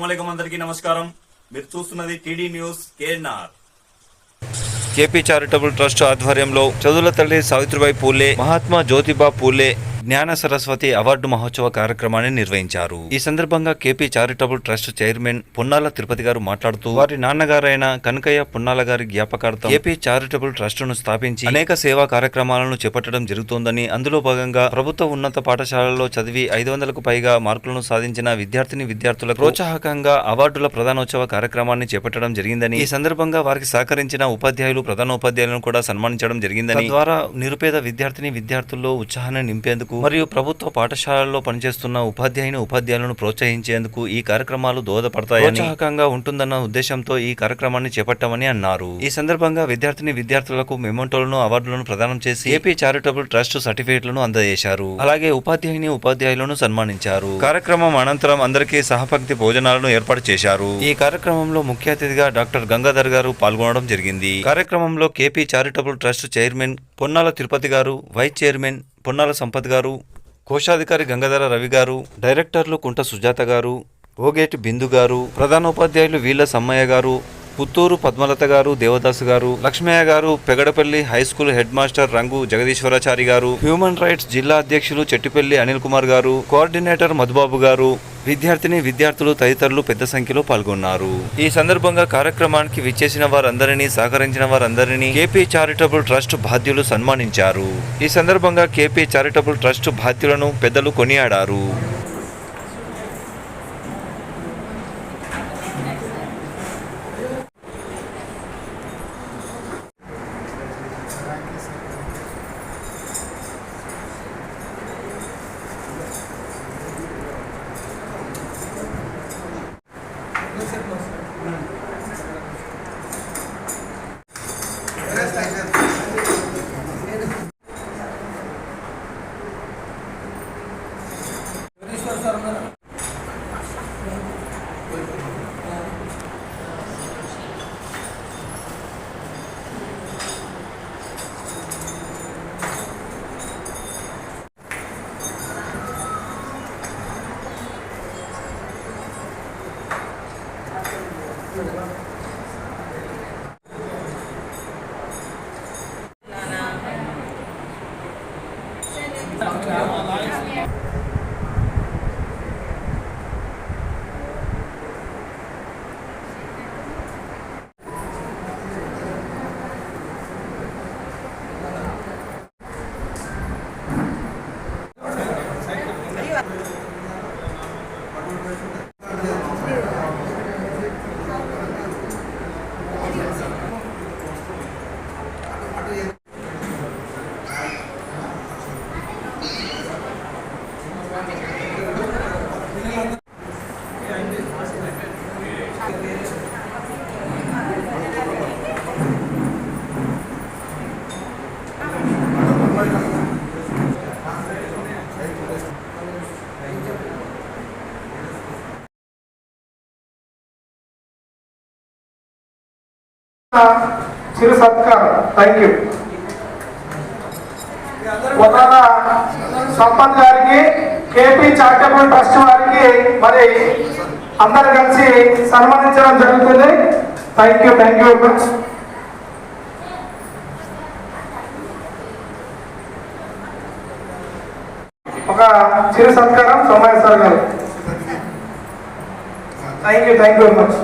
అస్సలాముఅలైకుం అందరికీ నమస్కారం. మీరు చూస్తున్నది TD news KNR. KP charitable trust ఆధ్వర్యంలో చదువుల తల్లి సావిత్రిబాయి పూలే, మహాత్మా జ్యోతిబా పూలే జ్ఞాన సరస్వతి అవార్డు మహోత్సవ కార్యక్రమాన్ని నిర్వహించారు. ఈ సందర్భంగా KP charitable trust chairman Ponnala Tirupati గారు మాట్లాడుతూ వారి నాన్నగారైన కనకయ్య పొన్నాల గారి జ్ఞాపకార్థం కేపీ చారిటబుల్ ట్రస్ట్ ను స్థాపించి అనేక సేవా కార్యక్రమాలను చేపట్టడం జరుగుతోందని, అందులో భాగంగా ప్రభుత్వ ఉన్నత పాఠశాలలో చదివి 500కు పైగా మార్కులను సాధించిన విద్యార్థులకు ప్రోత్సాహకంగా అవార్డుల ప్రధానోత్సవ కార్యక్రమాన్ని చేపట్టడం జరిగిందని, ఈ సందర్భంగా వారికి సహకరించిన ఉపాధ్యాయులు, ప్రధానోపాధ్యాయులను కూడా సన్మానించడం జరిగిందని, తద్వారా నిరుపేద విద్యార్థుల్లో ఉత్సాహాన్ని నింపేందుకు మరియు ప్రభుత్వ పాఠశాలల్లో పనిచేస్తున్న ఉపాధ్యాయులను ప్రోత్సహించేందుకు ఈ కార్యక్రమాలు దోహదపడతాయని, ప్రోత్సాహకంగా ఉంటుందన్న ఉద్దేశంతో ఈ కార్యక్రమాన్ని చేపట్టామని అన్నారు. ఈ సందర్భంగా విద్యార్థులకు మెమోంటోలను, అవార్డులను ప్రదానం చేసి ఏపీ చారిటబుల్ ట్రస్ట్ సర్టిఫికేట్లను అందజేశారు. అలాగే ఉపాధ్యాయులను సన్మానించారు. కార్యక్రమం అనంతరం అందరికీ సహపంక్తి భోజనాలను ఏర్పాటు చేశారు. ఈ కార్యక్రమంలో ముఖ్య అతిథిగా డాక్టర్ గంగాధర్ గారు పాల్గొనడం జరిగింది. కార్యక్రమంలో KP charitable trust chairman Ponnala Tirupati గారు, వైస్ చైర్మన్ పొన్నాల సంపత్ గారు, కోశాధికారి గంగాధర రవి గారు, డైరెక్టర్లు కుంట సుజాత గారు, ఓగేటి బిందు గారు, ప్రధానోపాధ్యాయులు వీళ్ల సమ్మయ్య గారు, పుత్తూరు పద్మలత గారు, దేవదాసు గారు, లక్ష్మయ్య గారు, Pegadapalli high school head master రంగు జగదీశ్వరాచారి గారు, హ్యూమన్ రైట్స్ జిల్లా అధ్యక్షులు చెట్టిపల్లి అనిల్ కుమార్ గారు, కోఆర్డినేటర్ మధుబాబు గారు, విద్యార్థులు తదితరులు పెద్ద సంఖ్యలో పాల్గొన్నారు. ఈ సందర్భంగా కార్యక్రమానికి విచ్చేసిన వారందరినీ, సహకరించిన వారందరినీ కేపీ చారిటబుల్ ట్రస్ట్ బాధ్యులు సన్మానించారు. ఈ సందర్భంగా కేపీ చారిటబుల్ ట్రస్ట్ బాధ్యులను పెద్దలు కొనియాడారు. చిరు సత్కారం. Thank you. పొన్నాల సంపత్ గారికి, కేపీ చారిటబుల్ ట్రస్ట్ వారికి మరి అందరు కలిసి సన్మానించడం జరుగుతుంది. Thank you very much. ఒక చిరు సత్కారం సోమయ్య సార్ గారు. Thank you very much.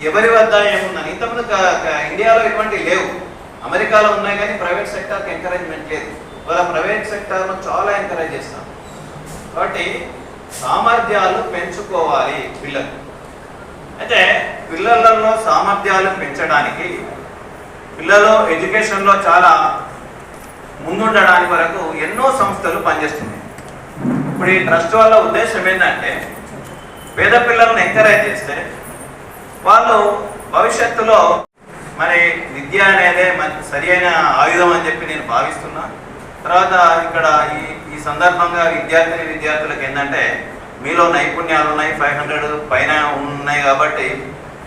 ఎవరి వద్ద ఏముందని ఇంతకుముందు ఇండియాలో ఇటువంటి లేవు, అమెరికాలో ఉన్నాయి కానీ ప్రైవేట్ సెక్టార్కి ఎంకరేజ్మెంట్ లేదు. వాళ్ళ ప్రైవేట్ సెక్టార్ను చాలా ఎంకరేజ్ చేస్తాం. కాబట్టి సామర్థ్యాలు పెంచుకోవాలి పిల్లలు. అయితే పిల్లలలో సామర్థ్యాలు పెంచడానికి, పిల్లలు ఎడ్యుకేషన్లో చాలా ముందుండడానికి వరకు ఎన్నో సంస్థలు పనిచేస్తున్నాయి. ఇప్పుడు ఈ ట్రస్ట్ వల్ల ఉద్దేశం ఏంటంటే పేద పిల్లలను ఎంకరేజ్ చేస్తే వాళ్ళు భవిష్యత్తులో మరి విద్య అనేదే సరి అయిన ఆయుధం అని చెప్పి నేను భావిస్తున్నా. తర్వాత ఇక్కడ ఈ సందర్భంగా విద్యార్థులకు ఏంటంటే మీలో నైపుణ్యాలు ఉన్నాయి, 500 పైన ఉన్నాయి కాబట్టి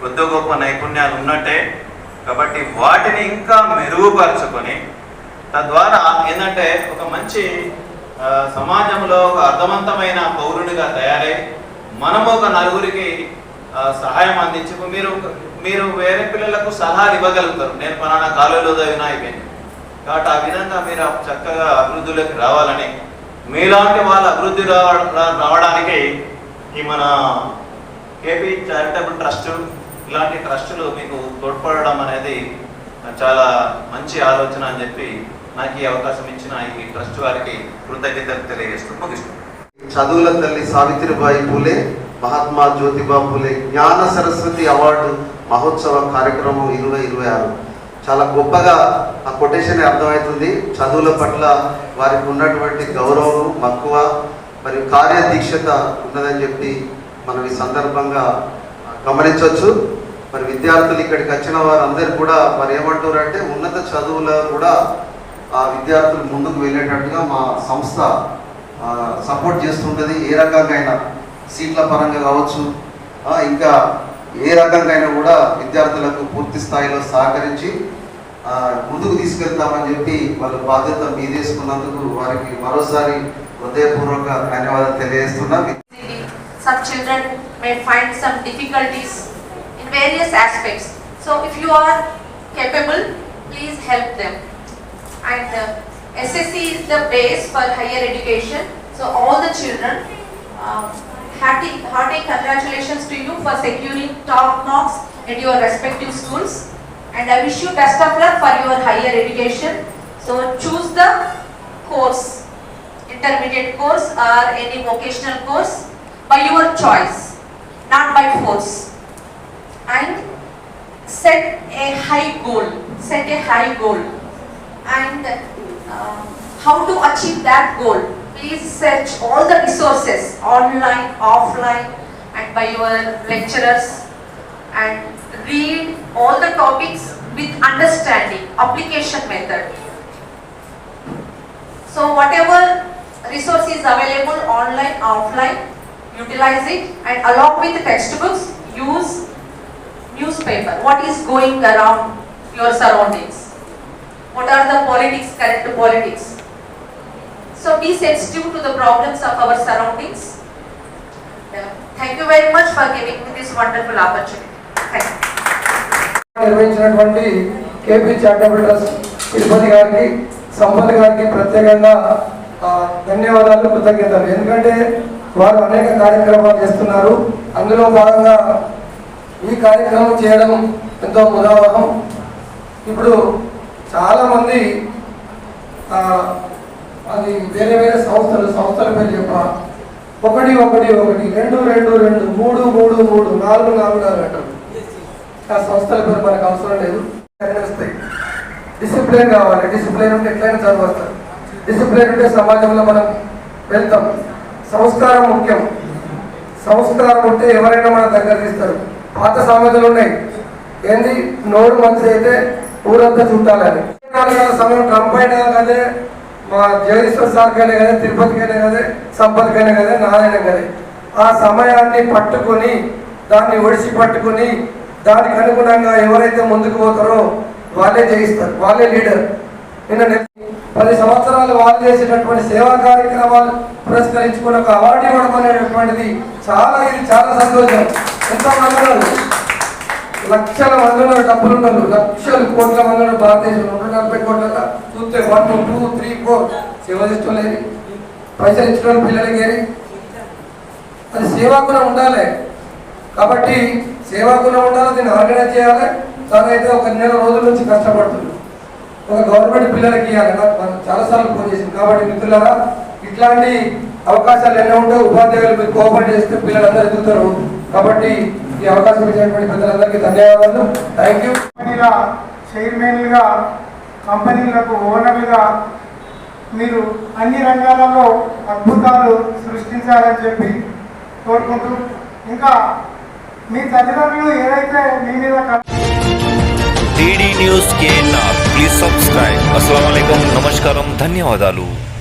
కొద్ది గొప్ప నైపుణ్యాలు ఉన్నట్టే. కాబట్టి వాటిని ఇంకా మెరుగుపరుచుకొని తద్వారా ఏంటంటే ఒక మంచి సమాజంలో ఒక అర్థవంతమైన పౌరునిగా తయారై మనము ఒక నలుగురికి సహాయం అందించి మీరు వేరే పిల్లలకు సలహాలు ఇవ్వగలుగుతారు. నేను పలానా కాలేజీలో చదివినా అయిపోయింది కాబట్టి ఆ విధంగా మీరు చక్కగా అభివృద్ధిలోకి రావాలని, మీలాంటి వాళ్ళ అభివృద్ధి రావడానికి ఈ మన కేపీ చారిటబుల్ ట్రస్ట్ ఇలాంటి ట్రస్టులు మీకు తోడ్పడడం అనేది చాలా మంచి ఆలోచన అని చెప్పి నాకు ఈ అవకాశం ఇచ్చిన ఈ ట్రస్ట్ వారికి కృతజ్ఞతలు తెలియజేస్తూ ముగిస్తున్నాను. చదువుల తల్లి సావిత్రిబాయి పూలే, మహాత్మా జ్యోతిబా పూలే జ్ఞాన సరస్వతి అవార్డు మహోత్సవ కార్యక్రమం 2026 చాలా గొప్పగా ఆ కొటేషన్ అర్థమవుతుంది. చదువుల పట్ల వారికి ఉన్నటువంటి గౌరవం, మక్కువ మరియు కార్యదీక్షత ఉన్నదని చెప్పి మనం ఈ సందర్భంగా గమనించవచ్చు. మరి విద్యార్థులు ఇక్కడికి వచ్చిన వారందరూ కూడా మరి ఏమంటారంటే ఉన్నత చదువులో కూడా ఆ విద్యార్థులు ముందుకు వెళ్ళేటట్టుగా మా సంస్థ సపోర్ట్ చేస్తుంటుంది. ఏ రకంగా అయినా సీట్ల పరంగా కావచ్చు, ఇంకా ఏ రకంగా అయినా కూడా విద్యార్థులకు పూర్తి స్థాయిలో సహకరించి ముందుకు తీసుకెళ్తామని చెప్పి వాళ్ళ బాధ్యత మీదేసుకున్నందుకు వారికి మరోసారి హృదయపూర్వక ధన్యవాదాలు తెలియజేస్తున్నాం. Some children may find some difficulties in various aspects. So if you are capable, please help them. And SSC is the base for higher education. So all the children, hearty congratulations to you for securing top marks at your respective schools. And I wish you best of luck for your higher education. So choose the course, intermediate course or any vocational course by your choice, not by force. And set a high goal. And how to achieve that goal? Please search all the resources online, offline, and by your lecturers, and read all the topics with understanding, application method. So whatever resource is available online, offline, utilize it, and along with the textbooks, use newspaper. What is going around your surroundings? What are the politics, current politics? So be sensitive to the problems of our surroundings. Thank you very much for giving me this wonderful opportunity. Thank you. నిర్వహించినటువంటి KP charitable trust Tirupati గారికి, సంపత్ గారికి ప్రత్యేకంగా ధన్యవాదాలు, కృతజ్ఞతలు. ఎందుకంటే వారు అనేక కార్యక్రమాలు చేస్తున్నారు. అందులో భాగంగా ఈ కార్యక్రమం చేయడం ఎంతో ముదావహం. ఇప్పుడు చాలామంది అది వేరే వేరే సంస్థల పేరు చెప్ప 1 1 1 2 2 2 3 3 3 4 4 4 అంటారు. ఆ సంస్థల పేరు మనకు అవసరం లేదు. డిసిప్లిన్ కావాలి. డిసిప్లిన్ ఉంటే ఎట్లయినా చదవస్తారు. డిసిప్లిన్ ఉంటే సమాజంలో మనం వెళ్తాం. సంస్కారం ముఖ్యం. సంస్కారం ఉంటే ఎవరైనా మన దగ్గర తీస్తారు. పాత సామెతలు ఉన్నాయి. ఏంది, నోరు మంచి అయితే ఊరంతా చుట్టాలని. సమయం ట్రంప్ అయినా కదే, మా జగదీశ్వర్ సార్కైనా కదే, తిరుపతికైనా కదే, సంపత్కైనా కదే, నాదైనా కదే. ఆ సమయాన్ని పట్టుకొని, దాన్ని ఒడిసి పట్టుకొని, దానికి అనుగుణంగా ఎవరైతే ముందుకు పోతారో వాళ్ళే జయిస్తారు, వాళ్ళే లీడర్. నిన్న 10 సంవత్సరాలు వాళ్ళు చేసేటటువంటి సేవా కార్యక్రమాలు పురస్కరించుకుని ఒక అవార్డు ఇవ్వడం అనేటటువంటిది ఇది చాలా సంతోషం. ఎంతో మంది ఉన్నారు, లక్షల మంది ఉన్నారు, డబ్బులు ఉన్నారు, లక్షల కోట్ల మంది ఉన్నారు. భారతదేశంలో 140 కోట్ల చూస్తే 1 2 3 4 సేవ చేస్తూ లేదు. పైసలు ఇచ్చిన పిల్లలకి అది సేవా గుణం ఉండాలి. కాబట్టి సేవా గుణం ఉండాలి, దీన్ని ఆర్గనైజ్ చేయాలి. తనైతే ఒక నెల రోజుల నుంచి కష్టపడుతుంది. ఒక గవర్నమెంట్ పిల్లలకి ఇవ్వాలి. మనం చాలాసార్లు ఫోన్ చేసింది. కాబట్టి మిత్రులారా, ఇట్లాంటి అవకాశాలు ఎన్నో ఉంటాయి. ఉపాధ్యాయులు మీరు కోఆపరేట్ చేస్తే పిల్లలందరూ ఎదుగుతారు. కాబట్టి ఈ అవకాశం ఇచ్చినటువంటి పెద్దలందరికీ ధన్యవాదాలు. Thank you. చైర్మన్లుగా, కంపెనీలకు ఓనర్లుగా మీరు అన్ని రంగాలలో అద్భుతాలు సృష్టించాలని చెప్పి కోరుకుంటూ, ఇంకా మీ తల్లిదండ్రులు ఏదైతే మీ మీద TD news KNR. Please subscribe. అస్సలాము అలైకుం. నమస్కారం. ధన్యవాదాలు.